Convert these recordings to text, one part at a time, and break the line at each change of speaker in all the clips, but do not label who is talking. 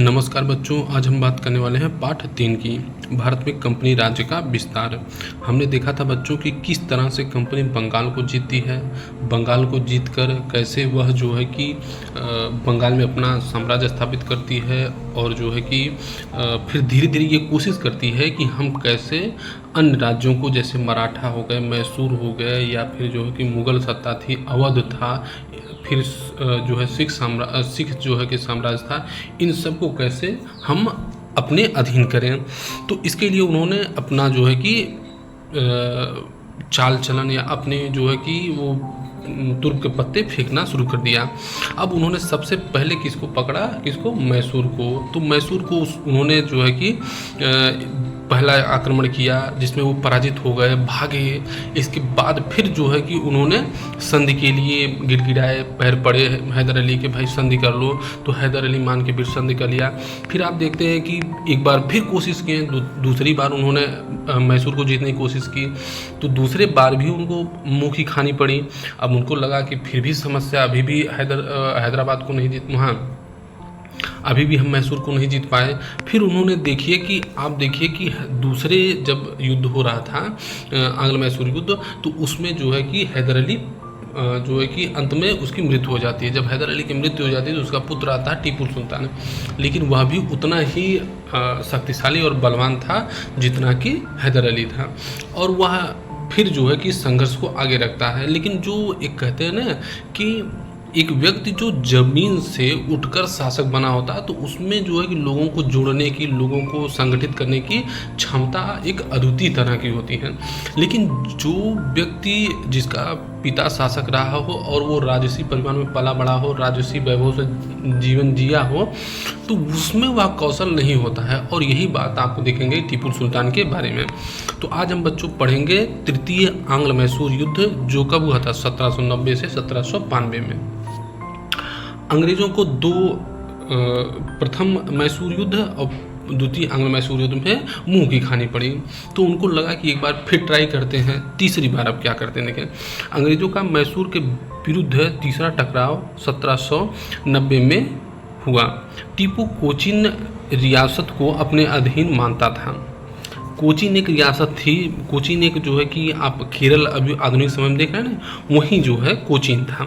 नमस्कार बच्चों, आज हम बात करने वाले हैं पाठ 3 की। भारत में कंपनी राज्य का विस्तार। हमने देखा था बच्चों कि किस तरह से कंपनी बंगाल को जीतती है, बंगाल को जीतकर कैसे वह जो है कि बंगाल में अपना साम्राज्य स्थापित करती है और जो है कि फिर धीरे धीरे ये कोशिश करती है कि हम कैसे अन्य राज्यों को, जैसे मराठा हो गए, मैसूर हो गए, या फिर जो है कि मुग़ल सत्ता थी, अवध था, फिर जो है सिख जो है कि साम्राज्य था, इन सब को कैसे हम अपने अधीन करें। तो इसके लिए उन्होंने अपना जो है कि चाल चलन या अपने जो है कि वो तुर्क के पत्ते फेंकना शुरू कर दिया। अब उन्होंने सबसे पहले किसको पकड़ा, किसको, मैसूर को। तो मैसूर को उन्होंने जो है कि पहला आक्रमण किया, जिसमें वो पराजित हो गए, भागे। इसके बाद फिर जो है कि उन्होंने संधि के लिए गिड़गिड़ाए, पैर पड़े हैदर अली के, भाई संधि कर लो। तो हैदर अली मान के फिर संधि कर लिया। फिर आप देखते हैं कि एक बार फिर कोशिश किए, दूसरी बार उन्होंने मैसूर को जीतने की कोशिश की, तो दूसरे बार भी उनको मुँह की खानी पड़ी। अब उनको लगा कि फिर भी समस्या, अभी भी हैदराबाद को नहीं अभी भी हम मैसूर को नहीं जीत पाए। फिर उन्होंने देखिए कि दूसरे जब युद्ध हो रहा था, आंग्ल मैसूर युद्ध, तो उसमें जो है कि हैदर अली जो है कि अंत में उसकी मृत्यु हो जाती है। जब हैदर अली की मृत्यु हो जाती है तो उसका पुत्र आता है टीपू सुल्तान, लेकिन वह भी उतना ही शक्तिशाली और बलवान था जितना कि हैदर अली था, और वह फिर जो है कि संघर्ष को आगे रखता है। लेकिन जो एक कहते हैं ना कि एक व्यक्ति जो ज़मीन से उठकर शासक बना होता है, तो उसमें जो है कि लोगों को जोड़ने की, लोगों को संगठित करने की क्षमता एक अद्वितीय तरह की होती है। लेकिन जो व्यक्ति, जिसका पिता शासक रहा हो और वो राजसी परिवार में पला बड़ा हो, राजसी वैभव से जीवन जिया हो, तो उसमें वह कौशल नहीं होता है। और यही बात आपको देखेंगे टीपू सुल्तान के बारे में। तो आज हम बच्चों पढ़ेंगे तृतीय आंग्ल मैसूर युद्ध, जो कब हुआ था, 1790 से 1792 में। अंग्रेज़ों को प्रथम मैसूर युद्ध और द्वितीय आंग्ल मैसूर युद्ध में मुंह की खानी पड़ी। तो उनको लगा कि एक बार फिर ट्राई करते हैं, तीसरी बार अब क्या करते हैं। देखें, अंग्रेज़ों का मैसूर के विरुद्ध तीसरा टकराव 1790 में हुआ। टीपू कोचीन रियासत को अपने अधीन मानता था। कोचीन एक रियासत थी, कोचीन एक जो है कि आप केरल अभी आधुनिक समय में देख रहे हैं ना, वहीं जो है कोचीन था।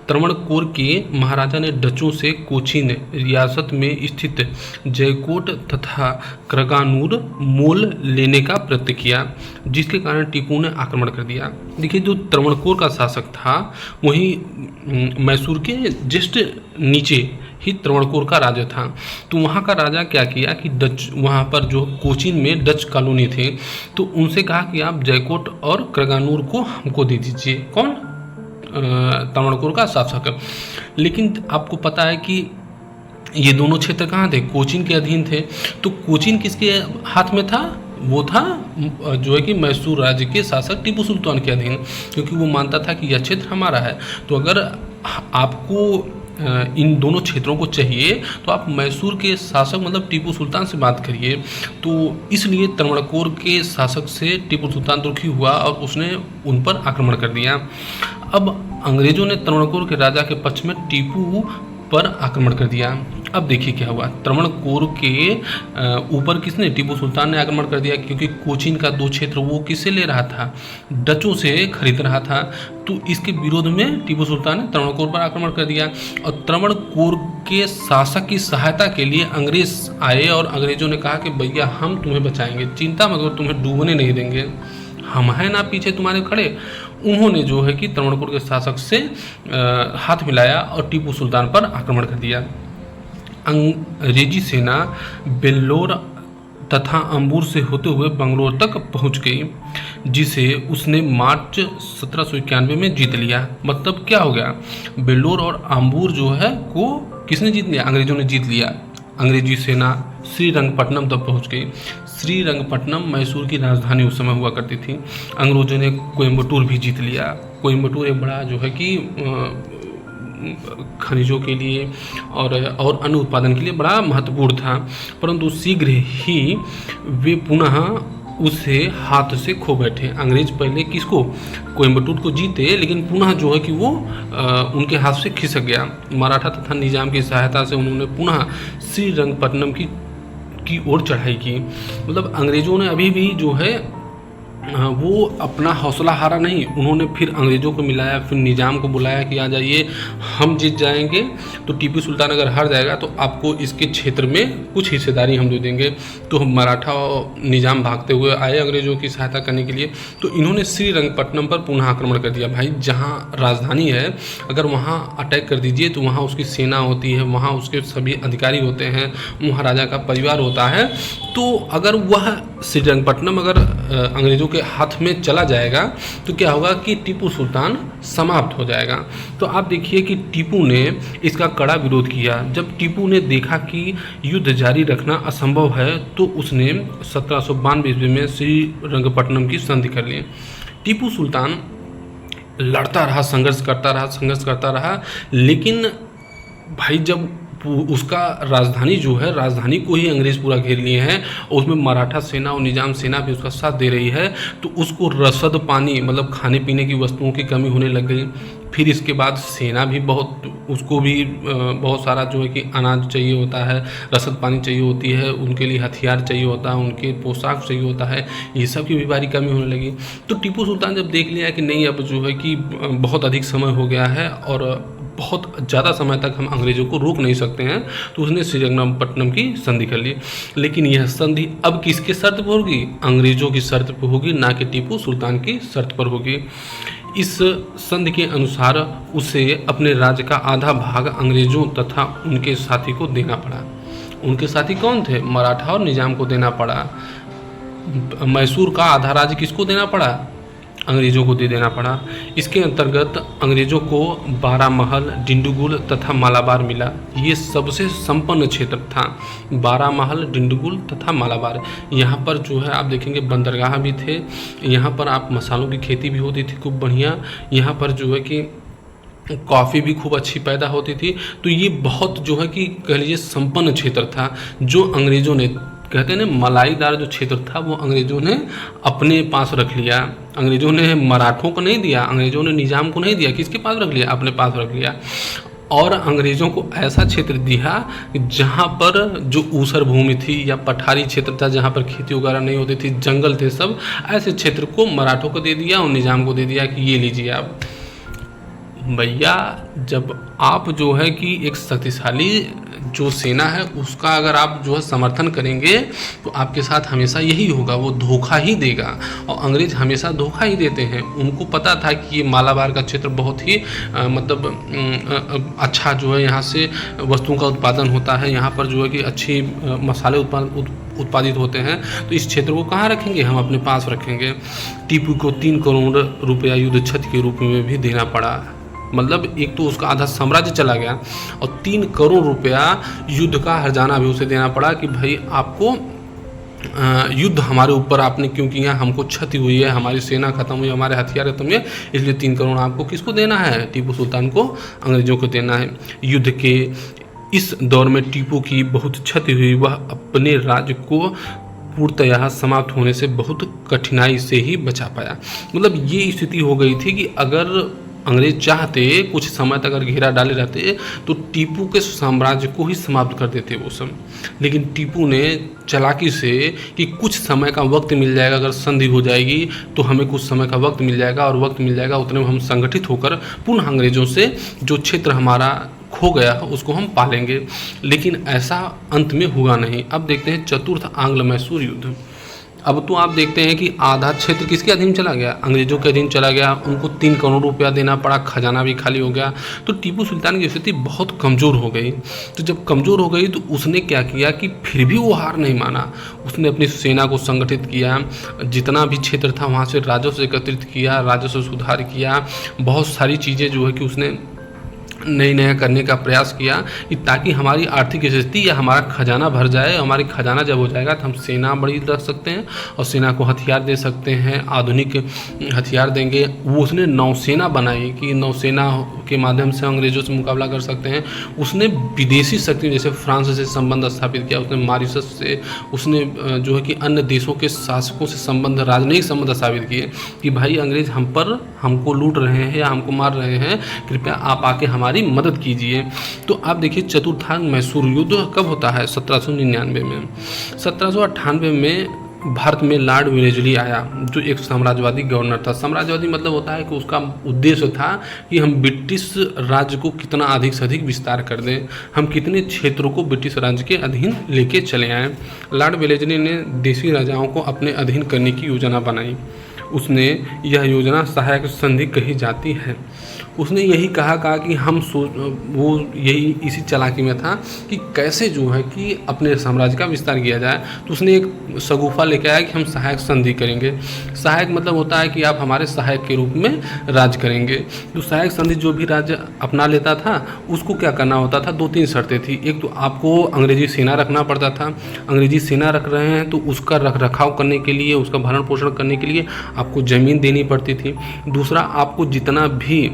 त्रावणकोर के महाराजा ने डचों से कोचीन रियासत में स्थित जयकोट तथा करगानूर मोल लेने का प्रयत्न किया, जिसके कारण टीपू ने आक्रमण कर दिया। देखिए, जो त्रावणकोर का शासक था, वहीं मैसूर के जस्ट नीचे ही त्रावणकोर का राजा था। तो वहाँ का राजा क्या किया कि डच, वहाँ पर जो कोचीन में डच कॉलोनी थे, तो उनसे कहा कि आप जयकोट और करगानूर को हमको दे दीजिए। कौन? त्रावणकोर का शासक। लेकिन आपको पता है कि ये दोनों क्षेत्र कहाँ थे, कोचीन के अधीन थे। तो कोचीन किसके हाथ में था? वो था जो है कि मैसूर राज्य के शासक टीपू सुल्तान के अधीन, क्योंकि वो मानता था कि यह क्षेत्र हमारा है। तो अगर आपको इन दोनों क्षेत्रों को चाहिए तो आप मैसूर के शासक मतलब टीपू सुल्तान से बात करिए। तो इसलिए त्रावणकोर के शासक से टीपू सुल्तान दुखी हुआ और उसने उन पर आक्रमण कर दिया। अब अंग्रेजों ने त्रावणकोर के राजा के पक्ष में टीपू पर आक्रमण कर दिया। अब देखिए क्या हुआ, त्रावणकोर के ऊपर किसने, टीपू सुल्तान ने आक्रमण कर दिया, क्योंकि कोचीन का 2 क्षेत्र वो किससे ले रहा था, डचों से खरीद रहा था। तो इसके विरोध में टीपू सुल्तान ने त्रावणकोर पर आक्रमण कर दिया, और त्रावणकोर के शासक की सहायता के लिए अंग्रेज आए, और अंग्रेजों ने कहा कि भैया हम तुम्हें बचाएंगे, चिंता मत करो, तुम्हें डूबने नहीं देंगे, हम हैं ना पीछे तुम्हारे खड़े। उन्होंने जो है कि त्रावणकोर के शासक से हाथ मिलाया और टीपू सुल्तान पर आक्रमण कर दिया। अंग्रेजी सेना बेल्लोर तथा अंबूर से होते हुए बंगलोर तक पहुंच गई, जिसे उसने मार्च 1791 में जीत लिया। मतलब क्या हो गया, बेल्लोर और अंबूर जो है को किसने जीत लिया, अंग्रेजों ने जीत लिया। अंग्रेजी सेना श्रीरंगपट्टनम तक पहुंच गई। श्रीरंगपट्टनम मैसूर की राजधानी उस समय हुआ करती थी। अंग्रेजों ने कोयम्बटूर भी जीत लिया। कोयम्बटूर एक बड़ा जो है कि खनिजों के लिए और अन्य उत्पादन के लिए बड़ा महत्वपूर्ण था, परंतु शीघ्र ही वे पुनः उसे हाथ से खो बैठे। अंग्रेज पहले किसको, कोयम्बटूर को जीते, लेकिन पुनः जो है कि वो उनके हाथ से खिसक गया। मराठा तथा निजाम की सहायता से उन्होंने पुनः श्रीरंगपट्टनम की ओर चढ़ाई की। मतलब अंग्रेज़ों ने अभी भी जो है वो अपना हौसला हारा नहीं, उन्होंने फिर अंग्रेज़ों को मिलाया, फिर निज़ाम को बुलाया कि आ जाइए, हम जीत जाएंगे तो टीपू सुल्तान अगर हार जाएगा तो आपको इसके क्षेत्र में कुछ हिस्सेदारी हम दे देंगे। तो मराठा और निज़ाम भागते हुए आए अंग्रेज़ों की सहायता करने के लिए। तो इन्होंने श्रीरंगपट्टनम पर पुनः आक्रमण कर दिया। भाई जहाँ राजधानी है अगर वहाँ अटैक कर दीजिए तो वहाँ उसकी सेना होती है, वहाँ उसके सभी अधिकारी होते हैं, महाराजा का परिवार होता है। तो अगर वह श्रीरंगपट्टनम अगर अंग्रेज़ों के हाथ में चला जाएगा तो क्या होगा कि टीपू सुल्तान समाप्त हो जाएगा। तो आप देखिए कि टीपू ने इसका कड़ा विरोध किया। जब टीपू ने देखा कि युद्ध जारी रखना असंभव है तो उसने 1792 ईस्वी में श्रीरंगपट्टनम की संधि कर ली। टीपू सुल्तान लड़ता रहा, संघर्ष करता रहा, लेकिन भाई जब उसका राजधानी जो है, राजधानी को ही अंग्रेज़ पूरा घेर लिए हैं और उसमें मराठा सेना और निजाम सेना भी उसका साथ दे रही है, तो उसको रसद पानी मतलब खाने पीने की वस्तुओं की कमी होने लग गई। फिर इसके बाद सेना भी उसको भी बहुत सारा जो है कि अनाज चाहिए होता है, रसद पानी चाहिए होती है, उनके लिए हथियार चाहिए होता है, उनके पोशाक चाहिए होता है, ये सब की भी भारी कमी होने लगी। तो टीपू सुल्तान जब देख लिया कि नहीं अब जो है कि बहुत अधिक समय हो गया है और बहुत ज़्यादा समय तक हम अंग्रेज़ों को रोक नहीं सकते हैं, तो उसने श्रीरंगपट्टनम की संधि कर ली। लेकिन यह संधि अब किसके शर्त पर होगी, अंग्रेज़ों की शर्त पर होगी, ना कि टीपू सुल्तान की शर्त पर होगी। इस संधि के अनुसार उसे अपने राज्य का आधा भाग अंग्रेज़ों तथा उनके साथी को देना पड़ा। उनके साथी कौन थे, मराठा और निजाम को देना पड़ा। मैसूर का आधा राज्य किसको देना पड़ा, अंग्रेज़ों को दे देना पड़ा। इसके अंतर्गत अंग्रेज़ों को बारामहल, डिंडीगुल तथा मालाबार मिला। ये सबसे संपन्न क्षेत्र था, बारामहल, डिंडीगुल तथा मालाबार। यहाँ पर जो है आप देखेंगे बंदरगाह भी थे, यहाँ पर आप मसालों की खेती भी होती थी खूब बढ़िया, यहाँ पर जो है कि कॉफ़ी भी खूब अच्छी पैदा होती थी। तो ये बहुत जो है कि कह लीजिए संपन्न क्षेत्र था, जो अंग्रेज़ों ने कहते हैं ना मलाईदार जो क्षेत्र था वो अंग्रेज़ों ने अपने पास रख लिया। अंग्रेज़ों ने मराठों को नहीं दिया, अंग्रेज़ों ने निजाम को नहीं दिया, किसके पास रख लिया, अपने पास रख लिया। और अंग्रेज़ों को ऐसा क्षेत्र दिया जहाँ पर जो ऊसर भूमि थी या पठारी क्षेत्र था, जहाँ पर खेती वगैरह नहीं होती थी, जंगल थे सब, ऐसे क्षेत्र को मराठों को दे दिया और निजाम को दे दिया कि ये लीजिए आप। भैया जब आप जो है कि एक शक्तिशाली जो सेना है उसका अगर आप जो है समर्थन करेंगे तो आपके साथ हमेशा यही होगा, वो धोखा ही देगा। और अंग्रेज़ हमेशा धोखा ही देते हैं। उनको पता था कि ये मालाबार का क्षेत्र बहुत ही अच्छा जो है यहाँ से वस्तुओं का उत्पादन होता है, यहाँ पर जो है कि अच्छी मसाले उत्पादित होते हैं, तो इस क्षेत्र को कहाँ रखेंगे, हम अपने पास रखेंगे। टीपू को 3 करोड़ रुपया युद्ध क्षति के रूप में भी देना पड़ा। मतलब एक तो उसका आधा साम्राज्य चला गया और 3 करोड़ रुपया युद्ध का हर्जाना भी उसे देना पड़ा कि भाई आपको युद्ध हमारे ऊपर आपने क्यों किया, हमको क्षति हुई है, हमारी सेना खत्म हुई, हमारे हथियार खत्म हुए, इसलिए 3 करोड़ आपको किसको देना है, टीपू सुल्तान को, अंग्रेज़ों को देना है। युद्ध के इस दौर में टीपू की बहुत क्षति हुई, वह अपने राज्य को पूर्णतः समाप्त होने से बहुत कठिनाई से ही बचा पाया। मतलब ये स्थिति हो गई थी कि अगर अंग्रेज चाहते कुछ समय तक अगर घेरा डाले रहते तो टीपू के साम्राज्य को ही समाप्त कर देते वो सब। लेकिन टीपू ने चालाकी से कि कुछ समय का वक्त मिल जाएगा, अगर संधि हो जाएगी तो हमें कुछ समय का वक्त मिल जाएगा और वक्त मिल जाएगा उतने में हम संगठित होकर पुनः अंग्रेज़ों से जो क्षेत्र हमारा खो गया उसको हम पालेंगे। लेकिन ऐसा अंत में हुआ नहीं। अब देखते हैं चतुर्थ आंग्ल मैसूर युद्ध। अब तो आप देखते हैं कि आधा क्षेत्र किसके अधीन चला गया, अंग्रेज़ों के अधीन चला गया। उनको 3 करोड़ रुपया देना पड़ा, खजाना भी खाली हो गया। तो टीपू सुल्तान की स्थिति बहुत कमज़ोर हो गई। तो जब कमज़ोर हो गई तो उसने क्या किया कि फिर भी वो हार नहीं माना। उसने अपनी सेना को संगठित किया, जितना भी क्षेत्र था वहाँ से राजस्व एकत्रित किया, राजस्व सुधार किया, बहुत सारी चीज़ें जो है कि उसने नई नया करने का प्रयास किया कि ताकि हमारी आर्थिक स्थिति या हमारा खजाना भर जाए। हमारी खजाना जब हो जाएगा तो हम सेना बड़ी रख सकते हैं और सेना को हथियार दे सकते हैं, आधुनिक हथियार देंगे। वो उसने नौसेना बनाई कि नौसेना के माध्यम से अंग्रेज़ों से मुकाबला कर सकते हैं। उसने विदेशी शक्ति जैसे फ्रांस से संबंध स्थापित किया, उसने मॉरिशस से, उसने जो है कि अन्य देशों के शासकों से संबंध, राजनयिक संबंध स्थापित किए कि भाई अंग्रेज़ हमको लूट रहे हैं या हमको मार रहे हैं, कृपया आप आके हमारी मदद कीजिए। तो आप देखिए चतुर्थांग मैसूर युद्ध कब होता है? 1799 में। 1798 में भारत में लॉर्ड वेलेस्ली आया, जो एक साम्राज्यवादी गवर्नर था। साम्राज्यवादी मतलब होता है कि उसका उद्देश्य था कि हम ब्रिटिश राज्य को कितना अधिक से अधिक विस्तार कर दें, हम कितने क्षेत्रों को ब्रिटिश राज्य के अधीन लेके चले आएँ। लॉर्ड वेलेस्ली ने देशी राजाओं को अपने अधीन करने की योजना बनाई। उसने यह योजना सहायक संधि कही जाती है। उसने यही कहा कि वो यही इसी चालाकी में था कि कैसे जो है कि अपने साम्राज्य का विस्तार किया जाए। तो उसने एक शगुफा लेके आया कि हम सहायक संधि करेंगे। सहायक मतलब होता है कि आप हमारे सहायक के रूप में राज करेंगे। तो सहायक संधि जो भी राज्य अपना लेता था उसको क्या करना होता था? 2-3 शर्तें थी। एक तो आपको अंग्रेजी सेना रखना पड़ता था। अंग्रेजी सेना रख रहे हैं तो उसका रख रखाव करने के लिए, उसका भरण पोषण करने के लिए आपको ज़मीन देनी पड़ती थी। दूसरा, आपको जितना भी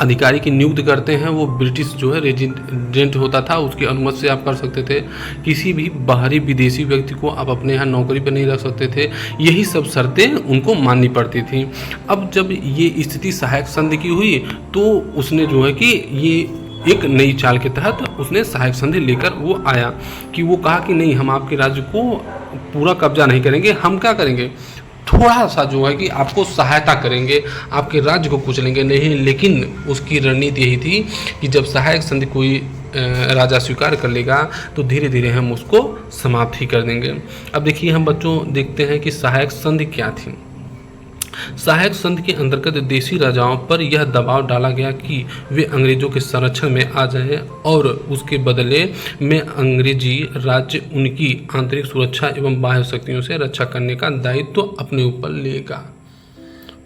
अधिकारी की नियुक्त करते हैं वो ब्रिटिश जो है रेजिडेंट होता था, उसकी अनुमति से आप कर सकते थे। किसी भी बाहरी विदेशी व्यक्ति को आप अपने यहाँ नौकरी पर नहीं रख सकते थे। यही सब शर्तें उनको माननी पड़ती थी। अब जब ये स्थिति सहायक संधि की हुई तो उसने जो है कि ये एक नई चाल के तहत उसने सहायक संधि लेकर वो आया कि वो कहा कि नहीं, हम आपके राज्य को पूरा कब्जा नहीं करेंगे, हम क्या करेंगे, थोड़ा सा जो है कि आपको सहायता करेंगे, आपके राज्य को कुचलेंगे नहीं। लेकिन उसकी रणनीति यही थी कि जब सहायक संधि कोई राजा स्वीकार कर लेगा तो धीरे धीरे हम उसको समाप्त ही कर देंगे। अब देखिए हम बच्चों देखते हैं कि सहायक संधि क्या थी। सहायक संधि के अंतर्गत देशी राजाओं पर यह दबाव डाला गया कि वे अंग्रेजों के संरक्षण में आ जाएं और उसके बदले में अंग्रेजी राज्य उनकी आंतरिक सुरक्षा एवं बाह्य शक्तियों से रक्षा करने का दायित्व अपने ऊपर लेगा।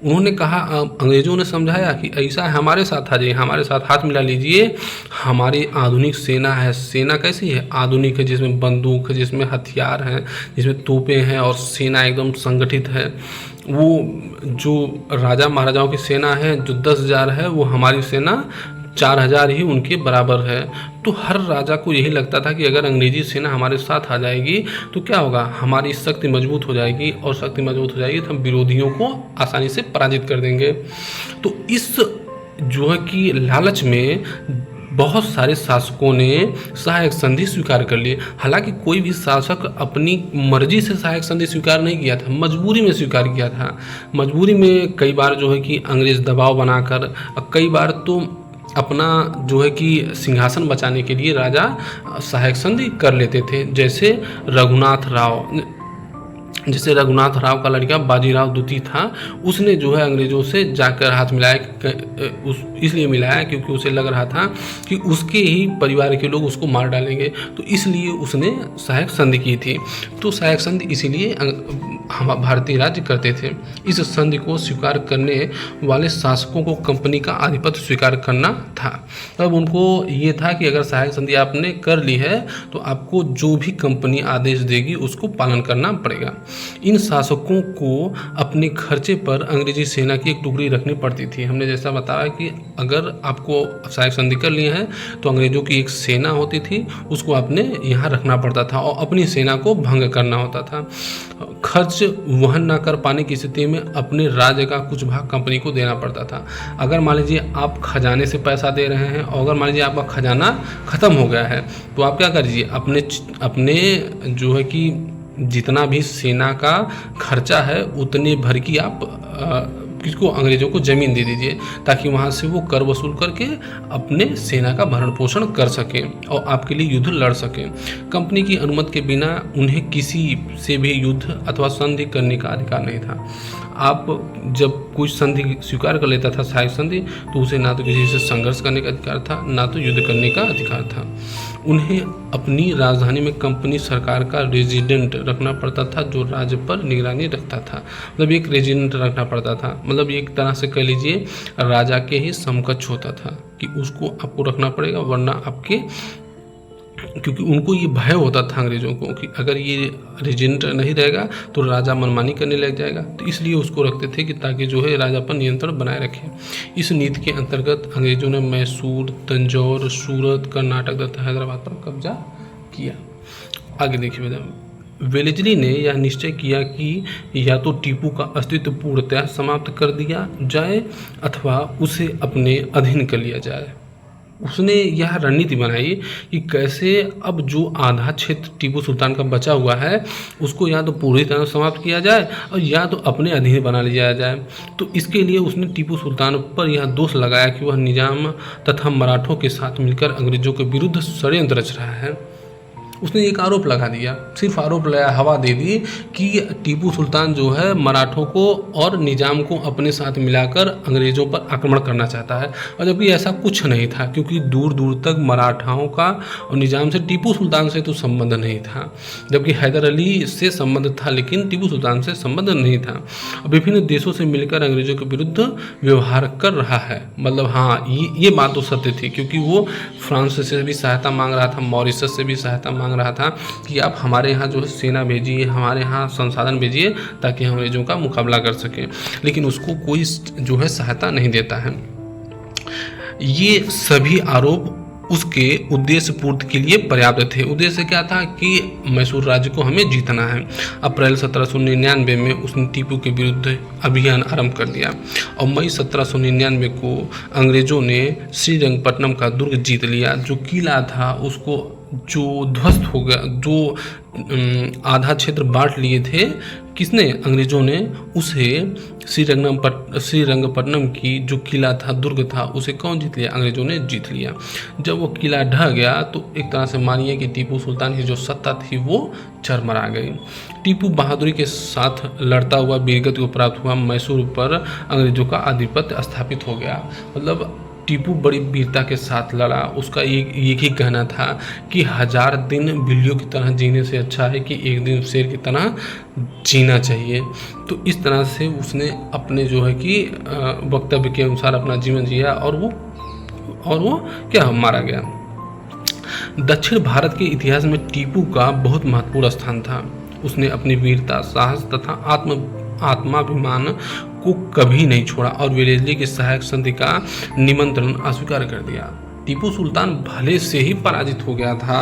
उन्होंने कहा, अंग्रेजों ने समझाया कि ऐसा है, हमारे साथ आ जाइए, हमारे साथ हाथ मिला लीजिए। हमारी आधुनिक सेना है। सेना कैसी है? आधुनिक है, जिसमें बंदूक है, जिसमें हथियार हैं, जिसमें तोपें हैं और सेना एकदम संगठित है। वो जो राजा महाराजाओं की सेना है जो 10,000 है, वो हमारी सेना 4,000 ही उनके बराबर है। तो हर राजा को यही लगता था कि अगर अंग्रेजी सेना हमारे साथ आ जाएगी तो क्या होगा, हमारी शक्ति मजबूत हो जाएगी और शक्ति मजबूत हो जाएगी तो हम विरोधियों को आसानी से पराजित कर देंगे। तो इस जो है कि लालच में बहुत सारे शासकों ने सहायक संधि स्वीकार कर ली। हालांकि कोई भी शासक अपनी मर्जी से सहायक संधि स्वीकार नहीं किया था, मजबूरी में स्वीकार किया था। मजबूरी में कई बार जो है कि अंग्रेज दबाव बनाकर, कई बार तो अपना जो है कि सिंहासन बचाने के लिए राजा सहायक संधि कर लेते थे। जैसे रघुनाथ राव का लड़का बाजीराव द्वितीय था, उसने जो है अंग्रेज़ों से जाकर हाथ मिलाया, इसलिए मिलाया क्योंकि उसे लग रहा था कि उसके ही परिवार के लोग उसको मार डालेंगे, तो इसलिए उसने सहायक संधि की थी। तो सहायक संधि इसीलिए हम भारतीय राज्य करते थे। इस संधि को स्वीकार करने वाले शासकों को कंपनी का आधिपत्य स्वीकार करना था। तब उनको ये था कि अगर सहायक संधि आपने कर ली है तो आपको जो भी कंपनी आदेश देगी उसको पालन करना पड़ेगा। इन शासकों को अपने खर्चे पर अंग्रेजी सेना की एक टुकड़ी रखनी पड़ती थी। हमने जैसा बताया कि अगर आपको सहायक संधि कर लिए हैं तो अंग्रेजों की एक सेना होती थी, उसको आपने यहाँ रखना पड़ता था और अपनी सेना को भंग करना होता था। खर्च वहन ना कर पाने की स्थिति में अपने राज्य का कुछ भाग कंपनी को देना पड़ता था। अगर मान लीजिए आप खजाने से पैसा दे रहे हैं और अगर मान लीजिए आपका खजाना ख़त्म हो गया है तो आप क्या करिए, अपने जो है कि जितना भी सेना का खर्चा है उतने भर की आप किसको, अंग्रेजों को ज़मीन दे दीजिए ताकि वहाँ से वो कर वसूल करके अपने सेना का भरण पोषण कर सकें और आपके लिए युद्ध लड़ सकें। कंपनी की अनुमति के बिना उन्हें किसी से भी युद्ध अथवा संधि करने का अधिकार नहीं था। आप जब कुछ संधि स्वीकार कर लेता था सहायक संधि, तो उसे ना तो किसी से संघर्ष करने का अधिकार था, ना तो युद्ध करने का अधिकार था। उन्हें अपनी राजधानी में कंपनी सरकार का रेजिडेंट रखना पड़ता था जो राज्य पर निगरानी रखता था। मतलब एक रेजिडेंट रखना पड़ता था, मतलब एक तरह से कह लीजिए राजा के ही समकक्ष होता था। कि उसको आपको रखना पड़ेगा, वरना आपके, क्योंकि उनको ये भय होता था अंग्रेज़ों को कि अगर ये रेजिमेंट नहीं रहेगा तो राजा मनमानी करने लग जाएगा, तो इसलिए उसको रखते थे कि ताकि जो है राजा पर नियंत्रण बनाए रखें। इस नीति के अंतर्गत अंग्रेज़ों ने मैसूर, तंजौर, सूरत, कर्नाटक तथा हैदराबाद पर कब्जा किया। आगे देखिए बेटा, वेलेस्ली ने यह निश्चय किया कि या तो टीपू का अस्तित्व पूर्णतः समाप्त कर दिया जाए अथवा उसे अपने अधीन कर लिया जाए। उसने यह रणनीति बनाई कि कैसे अब जो आधा क्षेत्र टीपू सुल्तान का बचा हुआ है उसको या तो पूरी तरह समाप्त किया जाए और या तो अपने अधीन बना लिया जाए। तो इसके लिए उसने टीपू सुल्तान पर यह दोष लगाया कि वह निजाम तथा मराठों के साथ मिलकर अंग्रेज़ों के विरुद्ध षड्यंत्र रच रहा है। उसने एक आरोप लगा दिया, सिर्फ आरोप लगाया, हवा दे दी कि टीपू सुल्तान जो है मराठों को और निजाम को अपने साथ मिलाकर अंग्रेज़ों पर आक्रमण करना चाहता है, और जबकि ऐसा कुछ नहीं था, क्योंकि दूर दूर तक मराठाओं का और निजाम से टीपू सुल्तान से तो संबंध नहीं था, जबकि हैदर अली से संबंध था लेकिन टीपू सुल्तान से संबंध नहीं था। विभिन्न देशों से मिलकर अंग्रेज़ों के विरुद्ध व्यवहार कर रहा है। मतलब हाँ, ये बात तो सत्य थी, क्योंकि वो फ्रांस से भी सहायता मांग रहा था, मॉरिशस से भी सहायता मांग रहा था कि आप हमारे यहाँ जो है सेना भेजिए, हमारे यहाँ संसाधन भेजिए ताकि हम अंग्रेज़ों का मुकाबला कर सकें, लेकिन उसको कोई जो है सहायता नहीं देता है। ये सभी आरोप उसके उद्देश्य पूर्ति के लिए पर्याप्त थे। उद्देश्य क्या था कि मैसूर राज्य को हमें जीतना है। अप्रैल 1799 में उसने टीपू के विरुद्ध अभियान आरंभ कर दिया और मई 1799 को अंग्रेज़ों ने श्रीरंगपट्टनम का दुर्ग जीत लिया। जो किला था उसको जो ध्वस्त हो गया, जो आधा क्षेत्र बांट लिए थे किसने, अंग्रेज़ों ने, उसे श्रीरंगपट्टनम की जो किला था, दुर्ग था, उसे कौन जीत लिया, अंग्रेज़ों ने जीत लिया। जब वो किला ढह गया तो एक तरह से मानिए कि टीपू सुल्तान की जो सत्ता थी वो चरमरा गई। टीपू बहादुरी के साथ लड़ता हुआ वीरगति को प्राप्त हुआ, मैसूर पर अंग्रेज़ों का आधिपत्य स्थापित हो गया। मतलब टीपू बड़ी वीरता के साथ लड़ा। उसका एक ही कहना था कि 1000 दिन बिल्लियों की तरह जीने से अच्छा है कि एक दिन शेर की तरह जीना चाहिए। तो इस तरह से उसने अपने जो है कि वक्तव्य के अनुसार अपना जीवन जिया और वो क्या मारा गया। दक्षिण भारत के इतिहास में टीपू का बहुत महत्वपूर्ण स्थान था। उसने अपनी वीरता, साहस तथा आत्माभिमान को कभी नहीं छोड़ा और वेलेस्ली के सहायक संधि का निमंत्रण अस्वीकार कर दिया। टीपू सुल्तान भले से ही पराजित हो गया था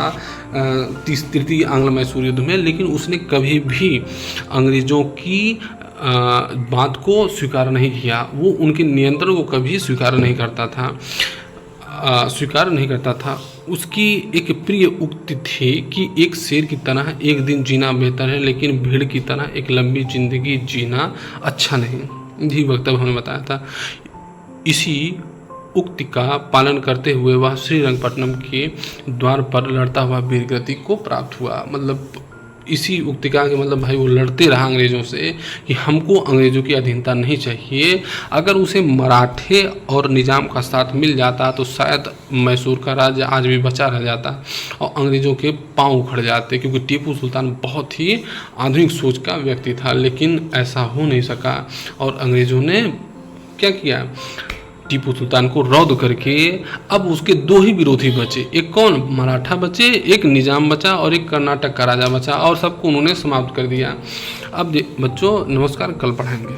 तृतीय आंग्ल मैसूर युद्ध में, लेकिन उसने कभी भी अंग्रेज़ों की बात को स्वीकार नहीं किया। वो उनके नियंत्रण को कभी स्वीकार नहीं करता था। उसकी एक प्रिय उक्ति थी कि एक शेर की तरह एक दिन जीना बेहतर है, लेकिन भीड़ की तरह एक लंबी जिंदगी जीना अच्छा नहीं। यही वक्तव्य हमने बताया था। इसी उक्ति का पालन करते हुए वह श्रीरंगपट्टनम के द्वार पर लड़ता हुआ वीरगति को प्राप्त हुआ। मतलब इसी उक्ति का मतलब भाई वो लड़ते रहा अंग्रेज़ों से कि हमको अंग्रेज़ों की अधीनता नहीं चाहिए। अगर उसे मराठे और निजाम का साथ मिल जाता तो शायद मैसूर का राज्य आज भी बचा रह जाता और अंग्रेज़ों के पांव उखड़ जाते, क्योंकि टीपू सुल्तान बहुत ही आधुनिक सोच का व्यक्ति था। लेकिन ऐसा हो नहीं सका और अंग्रेज़ों ने क्या किया, टीपू सुल्तान को रौद करके अब उसके 2 ही विरोधी बचे। एक कौन, मराठा बचे, एक निजाम बचा और एक कर्नाटक का राजा बचा, और सबको उन्होंने समाप्त कर दिया। अब बच्चों नमस्कार, कल पढ़ाएंगे।